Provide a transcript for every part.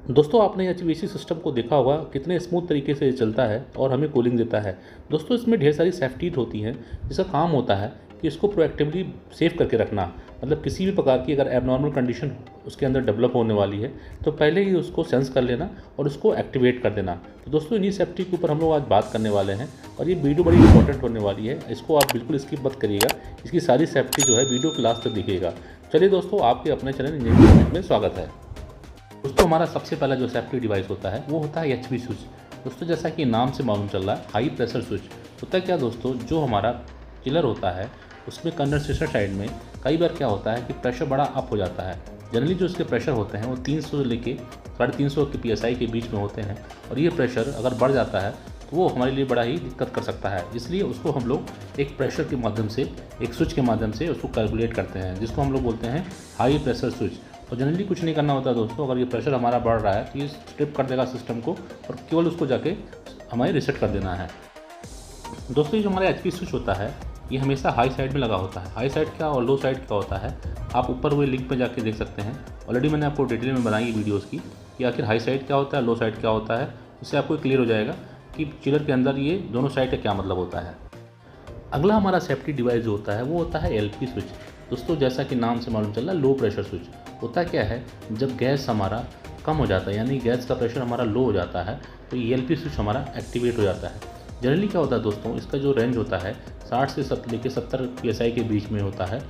दोस्तों आपने HVAC system को देखा होगा कितने स्मूथ तरीके से ये चलता है और हमें कूलिंग देता है। दोस्तों इसमें ढेर सारी सेफ्टीज होती हैं जिसका काम होता है कि इसको प्रोएक्टिवली सेव करके रखना। मतलब किसी भी प्रकार की अगर एबनॉर्मल कंडीशन उसके अंदर डेवलप होने वाली है तो पहले ही उसको सेंस कर लेना और उसको एक्टिवेट कर देना। तो दोस्तों इन्हीं सेफ्टी के ऊपर हम लोग आज बात करने वाले हैं और ये वीडियो बड़ी इंपॉर्टेंट होने वाली है। इसको आप बिल्कुल स्किप मत करिएगा, इसकी सारी सेफ्टी जो है वीडियो के लास्ट तक दिखिएगा। चलिए दोस्तों, आपके अपने चैनल इंजीनियरिंग में स्वागत है। दोस्तों हमारा सबसे पहला जो सेफ्टी डिवाइस होता है वो होता है एचवी स्विच। दोस्तों जैसा कि नाम से मालूम चल रहा है, हाई प्रेशर स्विच होता है क्या दोस्तों, जो हमारा चिलर होता है उसमें कंडेंसेटर साइड में कई बार क्या होता है कि प्रेशर बड़ा अप हो जाता है। जनरली जो इसके प्रेशर होते हैं वो 300 से लेके 350 के PSI के बीच में होते हैं और ये प्रेशर अगर बढ़ जाता है तो वो हमारे लिए बड़ा ही दिक्कत कर सकता है। इसलिए उसको हम लोग एक प्रेशर के माध्यम से, एक स्विच के माध्यम से उसको कैलकुलेट करते हैं, जिसको हम लोग बोलते हैं हाई प्रेशर स्विच। और जनरली कुछ नहीं करना होता दोस्तों, अगर ये प्रेशर हमारा बढ़ रहा है तो ये स्ट्रिप कर देगा सिस्टम को और केवल उसको जाके हमें रिसेट कर देना है। दोस्तों ये जो हमारा एचपी स्विच होता है ये हमेशा हाई साइड में लगा होता है। हाई साइड क्या और लो साइड क्या होता है आप ऊपर हुए लिंक पे जाके देख सकते हैं। ऑलरेडी मैंने आपको डिटेल में बनाई है वीडियोज़ की कि आखिर हाई साइड क्या होता है, लो साइड क्या होता है। इससे आपको क्लियर हो जाएगा कि चिलर के अंदर ये दोनों साइड का क्या मतलब होता है। अगला हमारा सेफ्टी डिवाइस जो होता है वो होता है एलपी स्विच। दोस्तों जैसा कि नाम से मालूम चल रहा है, लो प्रेशर स्विच होता क्या है, जब गैस हमारा कम हो जाता है यानी गैस का प्रेशर हमारा लो हो जाता है तो ये एलपी स्विच हमारा एक्टिवेट हो जाता है। जनरली क्या होता है दोस्तों, इसका जो रेंज होता है 60 से 70 PSI के बीच में होता है,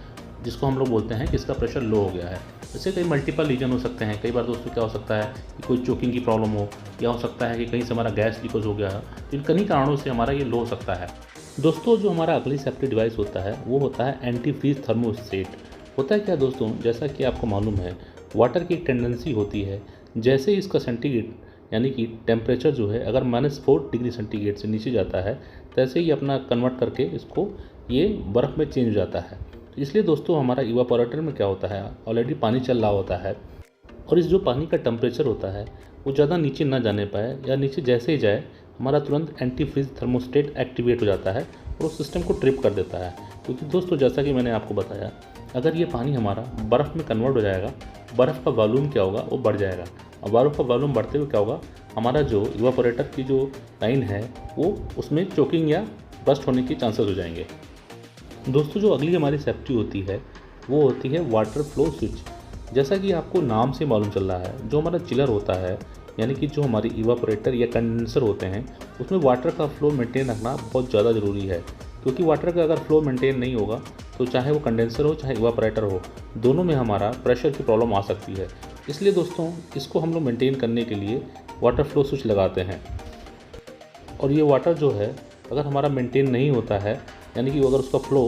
जिसको हम लोग बोलते हैं कि इसका प्रेशर लो हो गया है। इससे कई मल्टीपल रीजन हो सकते हैं। कई बार दोस्तों क्या हो सकता है कि कोई चोकिंग की प्रॉब्लम हो, या हो सकता है कि कहीं से हमारा गैस लीकेज हो गया है, तो इन कई कारणों से हमारा ये लो हो सकता है। दोस्तों जो हमारा अगली सेफ्टी डिवाइस होता है वो होता है एंटी फ्रीज थर्मोस्टेट। होता है क्या दोस्तों, जैसा कि आपको मालूम है वाटर की एक टेंडेंसी होती है, जैसे ही इसका सेंटीग्रेड यानी कि टेम्परेचर जो है अगर -4 डिग्री सेंटीग्रेड से नीचे जाता है तैसे ही अपना कन्वर्ट करके इसको ये बर्फ़ में चेंज हो जाता है। तो इसलिए दोस्तों हमारा इवापोरेटर में क्या होता है, ऑलरेडी पानी चल रहा होता है और इस जो पानी का टेम्परेचर होता है वो ज़्यादा नीचे ना जाने पाए, या नीचे जैसे ही जाए हमारा तुरंत एंटी फ्रीज थर्मोस्टेट एक्टिवेट हो जाता है और उस सिस्टम को ट्रिप कर देता है। क्योंकि दोस्तों जैसा कि मैंने आपको बताया, अगर ये पानी हमारा बर्फ़ में कन्वर्ट हो जाएगा, बर्फ़ का वॉल्यूम क्या होगा वो बढ़ जाएगा और बर्फ़ का वॉल्यूम बढ़ते हुए क्या होगा, हमारा जो इवापोरेटर की जो लाइन है वो उसमें चोकिंग या बस्ट होने के चांसेस हो जाएंगे। दोस्तों जो अगली हमारी सेफ्टी होती है वो होती है वाटर फ्लो स्विच। जैसा कि आपको नाम से मालूम चल रहा है, जो हमारा चिलर होता है यानी कि जो हमारी इवापोरेटर या कंडेंसर होते हैं उसमें वाटर का फ्लो मेंटेन रखना बहुत ज़्यादा ज़रूरी है। क्योंकि वाटर का अगर फ्लो मेंटेन नहीं होगा तो चाहे वो कंडेंसर हो चाहे इवापोरेटर हो, दोनों में हमारा प्रेशर की प्रॉब्लम आ सकती है। इसलिए दोस्तों इसको हम लोग मेंटेन करने के लिए वाटर फ्लो स्विच लगाते हैं। और ये वाटर जो है अगर हमारा मेंटेन नहीं होता है यानी कि अगर उसका flow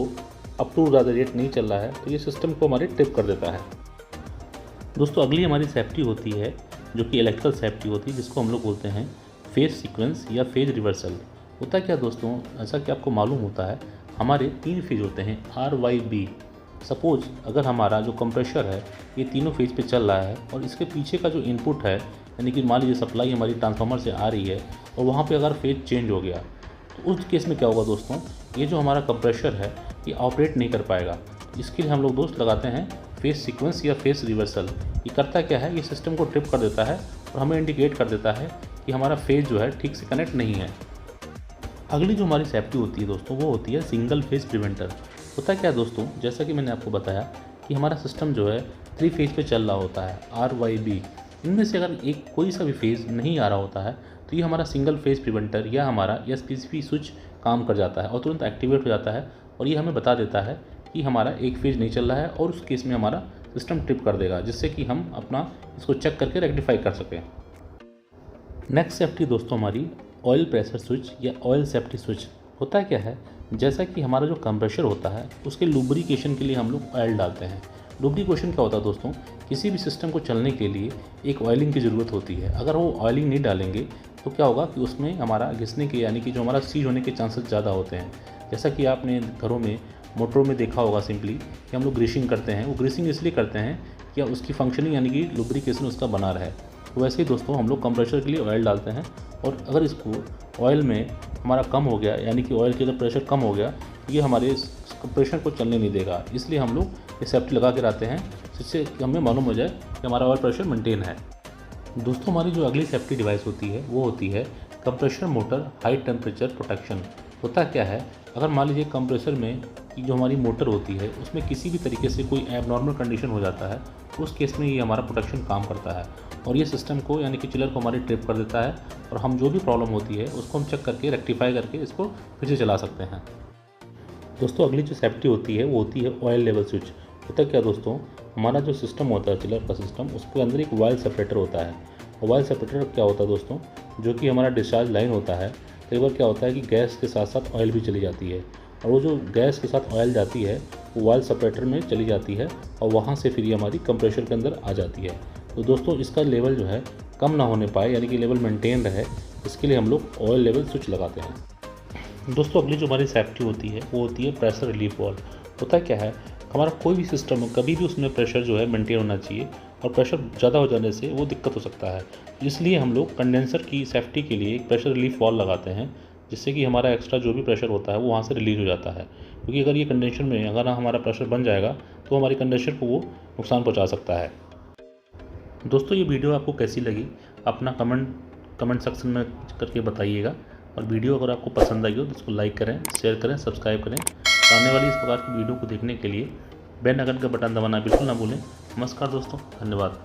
up to the rate नहीं चल रहा है तो ये सिस्टम को हमारे ट्रिप कर देता है। दोस्तों अगली हमारी सेफ्टी होती है जो कि इलेक्ट्रिकल सेफ्टी होती है, जिसको हम लोग बोलते हैं फेज सीक्वेंस या फेज रिवर्सल। होता क्या दोस्तों, ऐसा कि आपको मालूम होता है हमारे 3 फेज होते हैं RYB। सपोज़ अगर हमारा जो कंप्रेशर है ये तीनों फेज पे चल रहा है और इसके पीछे का जो इनपुट है यानी कि मान लीजिए सप्लाई हमारी ट्रांसफार्मर से आ रही है और वहाँ पे अगर फेज चेंज हो गया तो उस केस में क्या होगा दोस्तों, ये जो हमारा कंप्रेशर है ये ऑपरेट नहीं कर पाएगा। इसके लिए हम लोग दोस्त लगाते हैं फेज सीक्वेंस या फेज रिवर्सल। ये करता क्या है, ये सिस्टम को ट्रिप कर देता है और हमें इंडिकेट कर देता है कि हमारा फेज जो है ठीक से कनेक्ट नहीं है। अगली जो हमारी सेफ्टी होती है दोस्तों वो होती है सिंगल फेज प्रिवेंटर। होता क्या है दोस्तों, जैसा कि मैंने आपको बताया कि हमारा सिस्टम जो है 3 फेज पे चल रहा होता है RYB। इनमें से अगर एक कोई सा भी फेज़ नहीं आ रहा होता है तो ये हमारा सिंगल फेज प्रिवेंटर या हमारा SPCP स्विच काम कर जाता है और तुरंत एक्टिवेट हो जाता है और ये हमें बता देता है कि हमारा एक फेज नहीं चल रहा है और उस केस में हमारा सिस्टम ट्रिप कर देगा, जिससे कि हम अपना इसको चेक करके रेक्टिफाई कर सकें। नेक्स्ट सेफ्टी दोस्तों हमारी ऑयल प्रेशर स्विच या ऑयल सेफ्टी स्विच। होता क्या है, जैसा कि हमारा जो कंप्रेशर होता है उसके लुब्रिकेशन के लिए हम लोग ऑयल डालते हैं। लुब्रिकेशन क्या होता है दोस्तों, किसी भी सिस्टम को चलने के लिए एक ऑयलिंग की ज़रूरत होती है। अगर वो ऑयलिंग नहीं डालेंगे तो क्या होगा कि उसमें हमारा घिसने के यानी कि जो हमारा सीज होने के चांसेस ज़्यादा होते हैं। जैसा कि आपने घरों में मोटरों में देखा होगा सिंपली कि हम लोग ग्रीसिंग करते हैं, वो ग्रीसिंग इसलिए करते हैं कि उसकी फंक्शनिंग यानी कि लुब्रिकेशन उसका बना रहे। तो वैसे ही दोस्तों हम लोग कंप्रेशर के लिए ऑयल डालते हैं और अगर इसको ऑयल में हमारा कम हो गया यानी कि ऑयल के अंदर प्रेशर कम हो गया, ये हमारे कंप्रेशर को चलने नहीं देगा। इसलिए हम लोग ये सेफ्टी लगा के रखते हैं जिससे हमें मालूम हो जाए कि हमारा ऑयल प्रेशर मेंटेन है। दोस्तों हमारी जो अगली सेफ्टी डिवाइस होती है वो होती है compressor motor high temperature protection. होता क्या है, अगर मान लीजिए कंप्रेसर में की जो हमारी मोटर होती है उसमें किसी भी तरीके से कोई एबनॉर्मल कंडीशन हो जाता है, उस केस में ये हमारा प्रोटेक्शन काम करता है और ये सिस्टम को यानी कि चिलर को हमारी ट्रिप कर देता है और हम जो भी प्रॉब्लम होती है उसको हम चेक करके रेक्टिफाई करके इसको फिर से चला सकते हैं। दोस्तों अगली जो सेफ्टी होती है वो होती है ऑयल लेवल स्विच। होता क्या दोस्तों, हमारा जो सिस्टम होता है चिलर का सिस्टम, उसके अंदर एक ऑयल सेपरेटर होता है। ऑयल सेपरेटर क्या होता है दोस्तों, जो कि हमारा डिस्चार्ज लाइन होता है। कई बार क्या होता है कि गैस के साथ साथ ऑयल भी चली जाती है और वो जो गैस के साथ ऑयल जाती है वो ऑयल सेपरेटर में चली जाती है और वहाँ से फिर ये हमारी कंप्रेशर के अंदर आ जाती है। तो दोस्तों इसका लेवल जो है कम ना होने पाए, यानी कि लेवल मेंटेन रहे, इसके लिए हम लोग ऑयल लेवल स्विच लगाते हैं। दोस्तों अगली जो हमारी सेफ्टी होती है वो होती है प्रेशर रिलीफ वाल्व। होता क्या है, हमारा कोई भी सिस्टम हो कभी भी उसमें प्रेशर जो है मेंटेन होना चाहिए और प्रेशर ज़्यादा हो जाने से वो दिक्कत हो सकता है। इसलिए हम लोग कंडेंसर की सेफ्टी के लिए एक प्रेशर रिलीफ वाल्व लगाते हैं, जिससे कि हमारा एक्स्ट्रा जो भी प्रेशर होता है वो वहाँ से रिलीज हो जाता है। क्योंकि अगर ये कंडेंसर में अगर हमारा प्रेशर बन जाएगा तो हमारी कंडेंसर को वो नुकसान पहुँचा सकता है। दोस्तों ये वीडियो आपको कैसी लगी अपना कमेंट सेक्शन में करके बताइएगा और वीडियो अगर आपको पसंद आई हो तो इसको लाइक करें, शेयर करें, सब्सक्राइब करें। आने वाली इस प्रकार की वीडियो को देखने के लिए बेल आइकन का बटन दबाना बिल्कुल ना भूलें। नमस्कार दोस्तों, धन्यवाद।